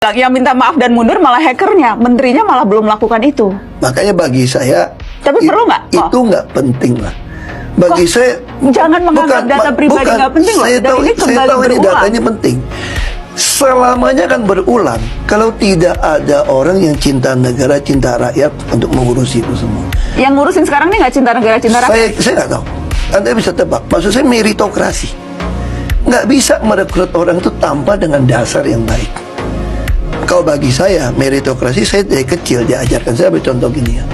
Yang minta maaf dan mundur malah hackernya, menterinya malah belum melakukan itu. Makanya bagi saya, Tapi perlu nggak? Itu nggak penting lah. Bagi saya, jangan menganggap data pribadi nggak penting loh. Saya tahu, ini kembali ini datanya penting. Selamanya kan berulang. Kalau tidak ada orang yang cinta negara, cinta rakyat untuk mengurusi itu semua. Yang ngurusin sekarang nih nggak cinta negara, cinta rakyat? Saya nggak tahu. Anda bisa tebak. Maksud saya meritokrasi. Nggak bisa merekrut orang itu tanpa dengan dasar yang baik. Kalau bagi saya, meritokrasi saya dari kecil diajarkan. Saya ambil contoh gini ya.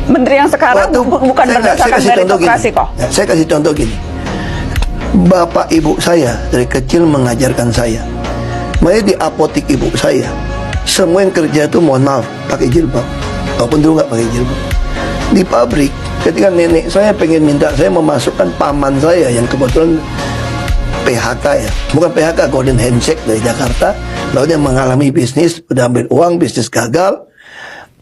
Menteri yang sekarang bukan berdasarkan meritokrasi kok. Ya, saya kasih contoh gini. Bapak ibu saya dari kecil mengajarkan saya. Makanya di apotik ibu saya, semua yang kerja itu mohon maaf pakai jilbab. Walaupun dulu nggak pakai jilbab. Di pabrik, ketika nenek saya pengen minta saya memasukkan paman saya yang kebetulan PHK ya, bukan PHK, Golden Handshake dari Jakarta. Lalu dia mengalami bisnis, udah ambil uang, bisnis gagal.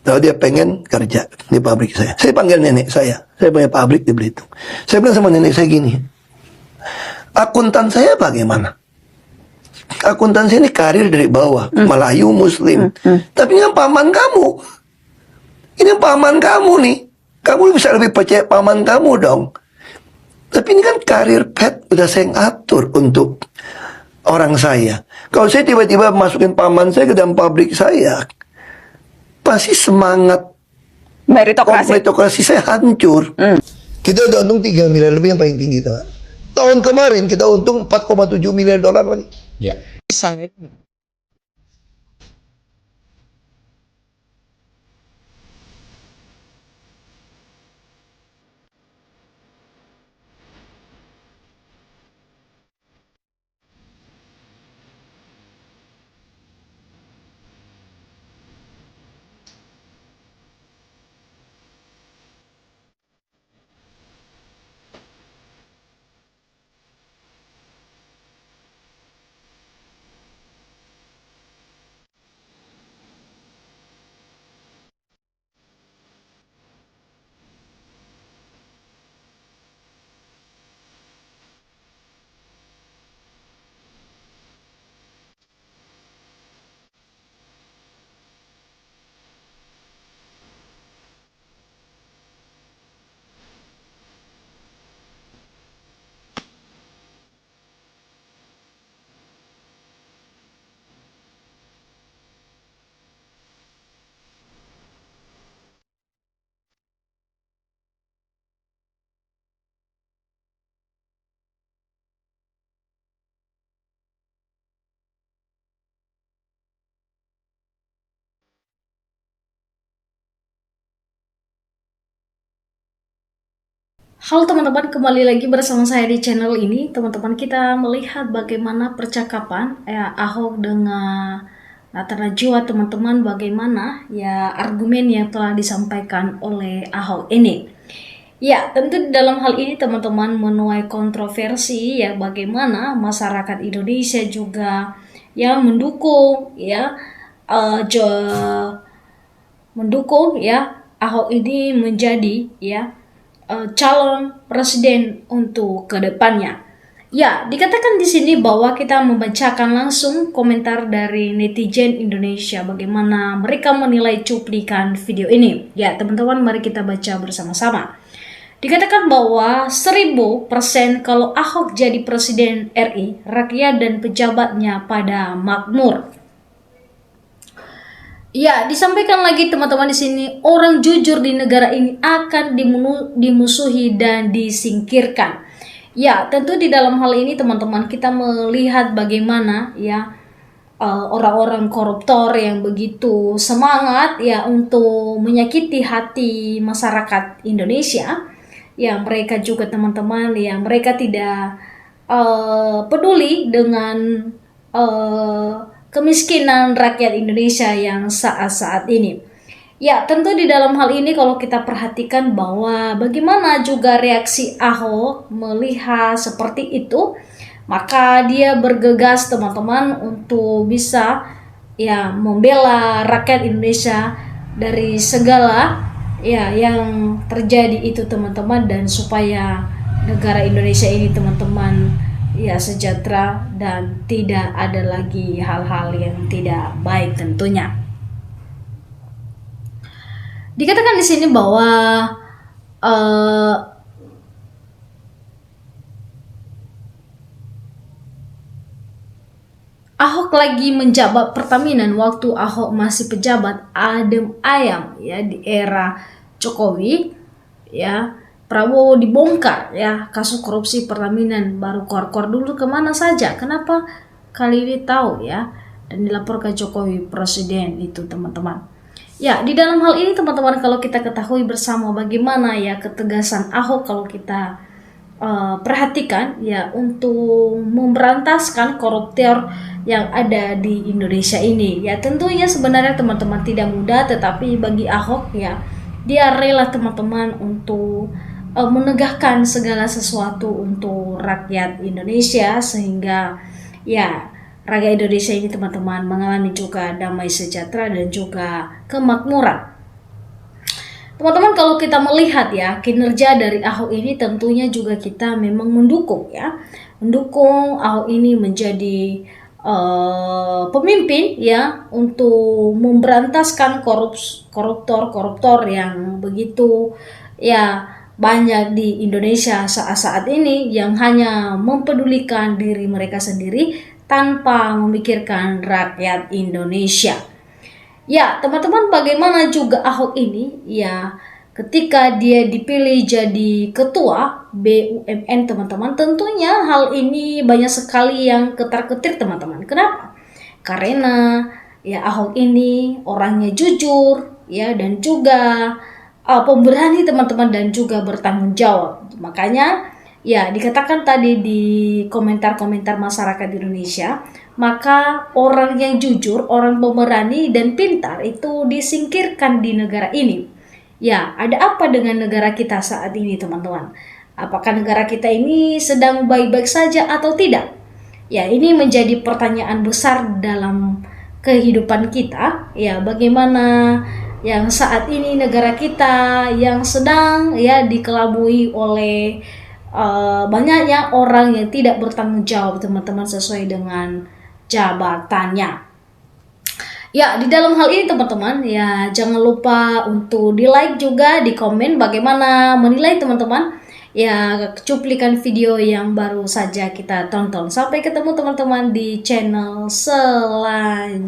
Lalu dia pengen kerja di pabrik saya. Saya panggil nenek saya punya pabrik di Belitung. Saya bilang sama nenek saya gini, akuntan saya bagaimana? Akuntan saya ini karir dari bawah, Melayu, Muslim. Tapi ini kan paman kamu. Ini paman kamu nih. Kamu bisa lebih percaya paman kamu dong. Tapi ini kan karir pet udah saya atur untuk orang saya. Kalau saya tiba-tiba masukin paman saya ke dalam pabrik saya, pasti semangat meritokrasi saya hancur. Kita udah untung 3 miliar lebih yang paling tinggi tuh. Tahun kemarin kita untung 4,7 miliar dolar Pak. Ya. Halo teman-teman, kembali lagi bersama saya di channel ini. Teman-teman, kita melihat bagaimana percakapan Ahok dengan Nata Najwa, teman-teman, bagaimana ya argumen yang telah disampaikan oleh Ahok ini. Ya, tentu di dalam hal ini teman-teman menuai kontroversi ya, bagaimana masyarakat Indonesia juga yang mendukung ya mendukung ya Ahok ini menjadi ya calon presiden untuk kedepannya. Ya, dikatakan di sini bahwa kita membacakan langsung komentar dari netizen Indonesia bagaimana mereka menilai cuplikan video ini. Ya, teman-teman, mari kita baca bersama-sama. Dikatakan bahwa 1000% kalau Ahok jadi presiden RI, rakyat dan pejabatnya pada makmur. Ya, disampaikan lagi teman-teman di sini, orang jujur di negara ini akan dimusuhi dan disingkirkan. Ya, tentu di dalam hal ini teman-teman kita melihat bagaimana ya orang-orang koruptor yang begitu semangat ya untuk menyakiti hati masyarakat Indonesia. Ya, mereka juga teman-teman ya mereka tidak peduli dengan kemiskinan rakyat Indonesia yang saat-saat ini. Ya, tentu di dalam hal ini kalau kita perhatikan bahwa bagaimana juga reaksi Ahok melihat seperti itu, maka dia bergegas teman-teman untuk bisa ya membela rakyat Indonesia dari segala ya yang terjadi itu teman-teman, dan supaya negara Indonesia ini teman-teman ya sejahtera dan tidak ada lagi hal-hal yang tidak baik tentunya. Dikatakan di sini bahwa Ahok lagi menjabat Pertamina waktu Ahok masih pejabat adem ayam ya di era Jokowi ya. Prabowo dibongkar ya kasus korupsi Pertamina, baru kor-kor dulu kemana saja, kenapa kali ini tahu ya, dan dilaporkan Jokowi presiden itu teman-teman. Ya, di dalam hal ini teman-teman, kalau kita ketahui bersama bagaimana ya ketegasan Ahok, kalau kita perhatikan ya untuk memberantaskan koruptor yang ada di Indonesia ini. Ya tentunya sebenarnya teman-teman tidak mudah, tetapi bagi Ahok ya dia rela teman-teman untuk menegakkan segala sesuatu untuk rakyat Indonesia, sehingga ya rakyat Indonesia ini teman-teman mengalami juga damai sejahtera dan juga kemakmuran. Teman-teman, kalau kita melihat ya kinerja dari Ahok ini, tentunya juga kita memang mendukung ya, mendukung Ahok ini menjadi pemimpin ya untuk memberantaskan koruptor yang begitu ya banyak di Indonesia saat-saat ini, yang hanya mempedulikan diri mereka sendiri tanpa memikirkan rakyat Indonesia. Ya, teman-teman, bagaimana juga Ahok ini ya ketika dia dipilih jadi ketua BUMN, teman-teman, tentunya hal ini banyak sekali yang ketar-ketir, teman-teman. Kenapa? Karena ya Ahok ini orangnya jujur ya, dan juga pemberani, teman-teman, dan juga bertanggung jawab. Makanya ya dikatakan tadi di komentar-komentar masyarakat Indonesia, maka orang yang jujur, orang pemberani dan pintar itu disingkirkan di negara ini. Ya, ada apa dengan negara kita saat ini, teman-teman? Apakah negara kita ini sedang baik-baik saja atau tidak? Ya, ini menjadi pertanyaan besar dalam kehidupan kita. Ya, bagaimana yang saat ini negara kita yang sedang ya dikelabui oleh banyaknya orang yang tidak bertanggung jawab, teman-teman, sesuai dengan jabatannya. Ya, di dalam hal ini teman-teman ya jangan lupa untuk di like juga, di komen bagaimana menilai teman-teman ya cuplikan video yang baru saja kita tonton. Sampai ketemu teman-teman di channel selanjutnya.